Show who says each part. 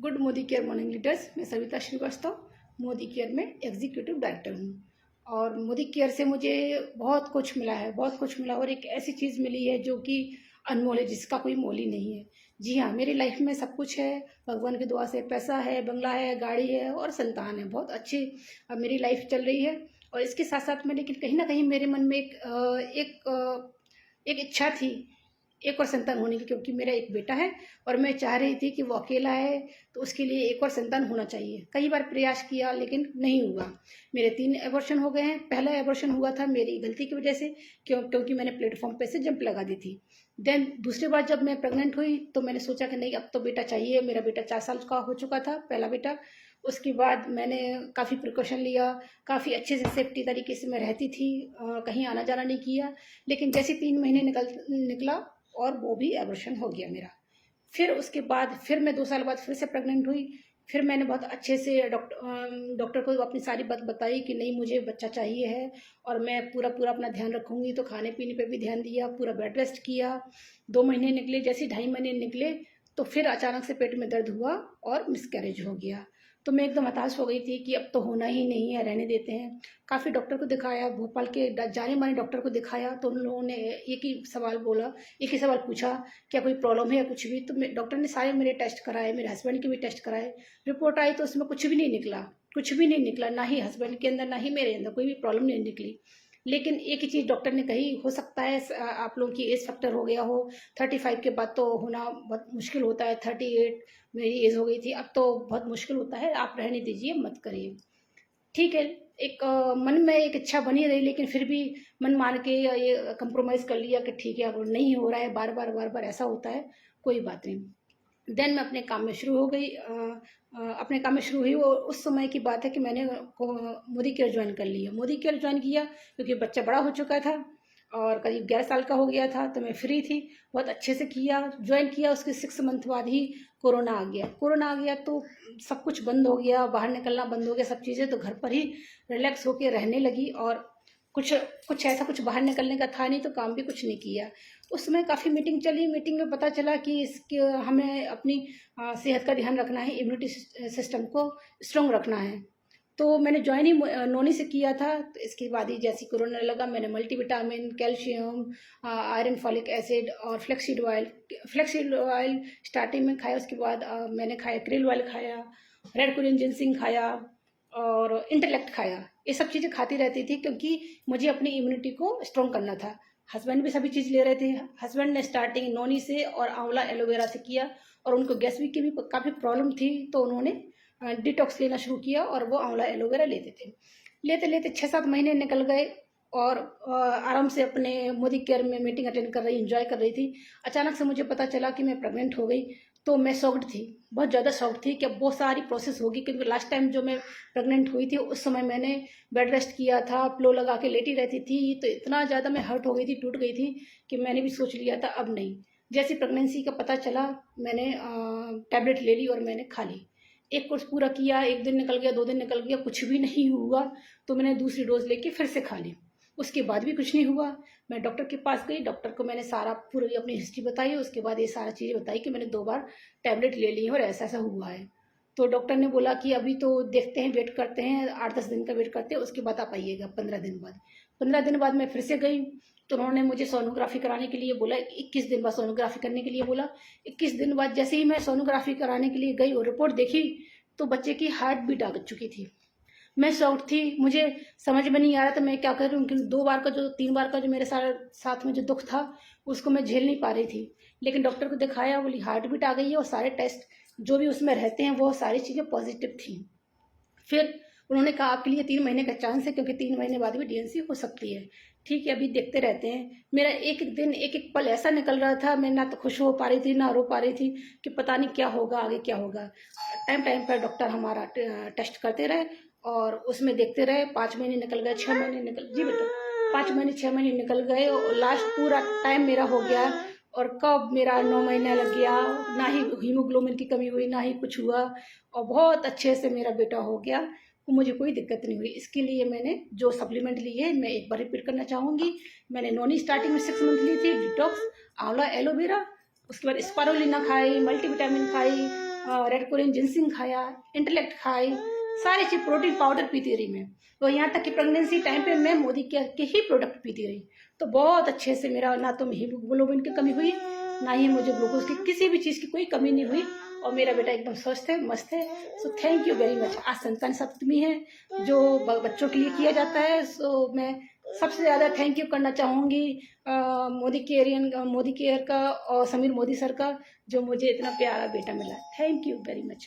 Speaker 1: Good Modi care morning leaders. मैं Savita Srivastava Modi care में executive director हूँ और मोदी केयर से मुझे बहुत कुछ मिला है, बहुत कुछ मिला और एक ऐसी चीज़ मिली है जो कि अनमोल है, जिसका कोई मोल ही नहीं है। जी हाँ, मेरी लाइफ में सब कुछ है, भगवान की दुआ से पैसा है, बंगला है, गाड़ी है और संतान है। बहुत अच्छी अब मेरी लाइफ चल रही है और इसके साथ साथ में लेकिन कहीं ना कहीं मेरे मन में एक इच्छा थी एक और संतान होने की, क्योंकि मेरा एक बेटा है और मैं चाह रही थी कि वो अकेला है तो उसके लिए एक और संतान होना चाहिए। कई बार प्रयास किया लेकिन नहीं हुआ। मेरे 3 एबॉर्शन हो गए हैं। पहला एबॉर्शन हुआ था मेरी गलती की वजह से, क्योंकि मैंने प्लेटफॉर्म पे से जंप लगा दी थी। देन दूसरी बार जब मैं प्रेग्नेंट हुई तो मैंने सोचा कि नहीं, अब तो बेटा चाहिए। मेरा बेटा 4 साल का हो चुका था, पहला बेटा। उसके बाद मैंने काफ़ी प्रिकॉशन लिया, काफ़ी अच्छे से सेफ्टी तरीके से मैं रहती थी, कहीं आना जाना नहीं किया। लेकिन जैसे 3 महीने निकला और वो भी एबॉर्शन हो गया मेरा। फिर उसके बाद फिर मैं 2 साल बाद फिर से प्रेग्नेंट हुई। फिर मैंने बहुत अच्छे से डॉक्टर को अपनी सारी बात बताई कि नहीं, मुझे बच्चा चाहिए है और मैं पूरा पूरा अपना ध्यान रखूँगी। तो खाने पीने पे भी ध्यान दिया, पूरा बेड रेस्ट किया। 2 महीने निकले, जैसे 2.5 महीने निकले तो फिर अचानक से पेट में दर्द हुआ और मिसकैरेज हो गया। तो मैं एकदम हताश हो गई थी कि अब तो होना ही नहीं है, रहने देते हैं। काफ़ी डॉक्टर को दिखाया, भोपाल के जाने माने डॉक्टर को दिखाया, तो उन लोगों ने एक ही सवाल बोला, एक ही सवाल पूछा, क्या कोई प्रॉब्लम है या कुछ भी। तो डॉक्टर ने सारे मेरे टेस्ट कराए, मेरे हस्बैंड के भी टेस्ट कराए। रिपोर्ट आई तो उसमें कुछ भी नहीं निकला, कुछ भी नहीं निकला, ना ही हस्बैंड के अंदर ना ही मेरे अंदर कोई भी प्रॉब्लम नहीं निकली। लेकिन एक ही चीज़ डॉक्टर ने कही, हो सकता है आप लोगों की एज फैक्टर हो गया हो। 35 के बाद तो होना बहुत मुश्किल होता है। 38 मेरी एज हो गई थी, अब तो बहुत मुश्किल होता है, आप रहने दीजिए, मत करिए। ठीक है, एक मन में एक इच्छा बनी रही, लेकिन फिर भी मन मान के ये कंप्रोमाइज़ कर लिया कि ठीक है, अब नहीं हो रहा है, बार बार ऐसा होता है, कोई बात नहीं। देन मैं अपने काम में शुरू हो गई। अपने काम में शुरू हुई वो उस समय की बात है कि मैंने मोदी केयर ज्वाइन कर लिया। मोदी केयर ज्वाइन किया क्योंकि बच्चा बड़ा हो चुका था और करीब 11 साल का हो गया था, तो मैं फ्री थी। बहुत अच्छे से किया, ज्वाइन किया। उसके 6 मंथ बाद ही कोरोना आ गया। कोरोना आ गया तो सब कुछ बंद हो गया, बाहर निकलना बंद हो गया, सब चीज़ें। तो घर पर ही रिलैक्स होकर रहने लगी और कुछ कुछ ऐसा कुछ बाहर निकलने का था नहीं, तो काम भी कुछ नहीं किया। उस समय काफ़ी मीटिंग चली। मीटिंग में पता चला कि इसके हमें अपनी सेहत का ध्यान रखना है, इम्यूनिटी सिस्टम को स्ट्रॉन्ग रखना है। तो मैंने ज्वाइन ही नोनी से किया था। तो इसके बाद ही जैसे कोरोना लगा, मैंने multivitamin, calcium, iron, folic acid और फ्लेक्सीड ऑयल स्टार्टिंग में खाया। उसके बाद मैंने खाया क्रिल ऑयल खाया, रेड कोरियन जिनसिंग खाया और इंटेलेक्ट खाया। ये सब चीज़ें खाती रहती थी क्योंकि मुझे अपनी इम्यूनिटी को स्ट्रॉन्ग करना था। हस्बैंड भी सभी चीज़ ले रहे थे। हस्बैंड ने स्टार्टिंग नोनी से और आंवला एलोवेरा से किया और उनको गैस्ट्रिक की भी काफ़ी प्रॉब्लम थी, तो उन्होंने डिटॉक्स लेना शुरू किया और वो आंवला एलोवेरा लेते थे। लेते लेते 6-7 महीने निकल गए और आराम से अपने मोदी केयर में मीटिंग अटेंड कर रही, इंजॉय कर रही थी। अचानक से मुझे पता चला कि मैं प्रेग्नेंट हो गई। तो मैं शॉक्ड थी, बहुत ज़्यादा शॉक्ड थी कि अब वो सारी प्रोसेस होगी, क्योंकि लास्ट टाइम जो मैं प्रेग्नेंट हुई थी उस समय मैंने बेड रेस्ट किया था, पिलो लगा के लेटी रहती थी। तो इतना ज़्यादा मैं हर्ट हो गई थी, टूट गई थी कि मैंने भी सोच लिया था अब नहीं। जैसे प्रेगनेंसी का पता चला, मैंने टैबलेट ले ली और मैंने खा ली। एक कोर्स पूरा किया, 1 दिन निकल गया, 2 दिन निकल गया, कुछ भी नहीं हुआ। तो मैंने दूसरी डोज लेके फिर से खा ली। उसके बाद भी कुछ नहीं हुआ। मैं डॉक्टर के पास गई, डॉक्टर को मैंने सारा पूरी अपनी हिस्ट्री बताई। उसके बाद ये सारी चीज़ें बताई कि मैंने 2 बार टैबलेट ले ली है और ऐसा ऐसा हुआ है। तो डॉक्टर ने बोला कि अभी तो देखते हैं, वेट करते हैं, 8-10 दिन का वेट करते हैं, उसके बाद आप आइएगा 15 दिन बाद। 15 दिन बाद मैं फिर से गई तो उन्होंने मुझे सोनोग्राफी कराने के लिए बोला। 21 दिन बाद सोनोग्राफी करने के लिए बोला। 21 दिन बाद जैसे ही मैं सोनोग्राफी कराने के लिए गई और रिपोर्ट देखी तो बच्चे की हार्ट बीट आ चुकी थी। मैं शॉक्ड थी, मुझे समझ में नहीं आ रहा था मैं क्या करूँ, क्योंकि 2 बार का जो 3 बार का जो मेरे साथ में जो दुख था उसको मैं झेल नहीं पा रही थी। लेकिन डॉक्टर को दिखाया, बोली हार्ट बीट आ गई है और सारे टेस्ट जो भी उसमें रहते हैं वो सारी चीज़ें पॉजिटिव थी। फिर उन्होंने कहा आपके लिए 3 महीने का चांस है, क्योंकि 3 महीने बाद भी डीएनसी हो सकती है। ठीक है, अभी देखते रहते हैं। मेरा एक एक दिन एक एक पल ऐसा निकल रहा था, मैं ना तो खुश हो पा रही थी ना रो पा रही थी कि पता नहीं क्या होगा, आगे क्या होगा। टाइम टाइम पर डॉक्टर हमारा टेस्ट करते रहे और उसमें देखते रहे। 5 महीने निकल गए, 6 महीने निकल, जी बेटा, 5 महीने 6 महीने निकल गए और लास्ट पूरा टाइम मेरा हो गया। और कब मेरा 9 महीना लग गया, ना ही हीमोग्लोबिन की कमी हुई, ना ही कुछ हुआ और बहुत अच्छे से मेरा बेटा हो गया। तो मुझे कोई दिक्कत नहीं हुई। इसके लिए मैंने जो सप्लीमेंट लिए मैं एक बार रिपीट करना चाहूँगी। मैंने नोनी स्टार्टिंग में 6 मंथ ली थी, डिटॉक्स, आंवला एलोवेरा, उसके बाद स्पारुलिना खाई, मल्टीविटामिन खाई, रेड कोरियन जिनसिंग खाया, इंटेलेक्ट खाई, सारी चीज़ प्रोटीन पाउडर पीती रही मैं। तो यहाँ तक कि प्रेगनेंसी टाइम पे मैं मोदी केयर के ही प्रोडक्ट पीती रही। तो बहुत अच्छे से मेरा ना तो हीमोग्लोबिन की कमी हुई, ना ही मुझे ग्लूकोज की किसी भी चीज़ की कोई कमी नहीं हुई, और मेरा बेटा एकदम स्वस्थ है, मस्त है। So thank you very much. आज संतान सप्तमी है जो बच्चों के लिए किया जाता है। सो मैं सबसे ज़्यादा थैंक यू करना चाहूँगी मोदी केयर का और समीर मोदी सर का, जो मुझे इतना प्यारा बेटा मिला। Thank you very much.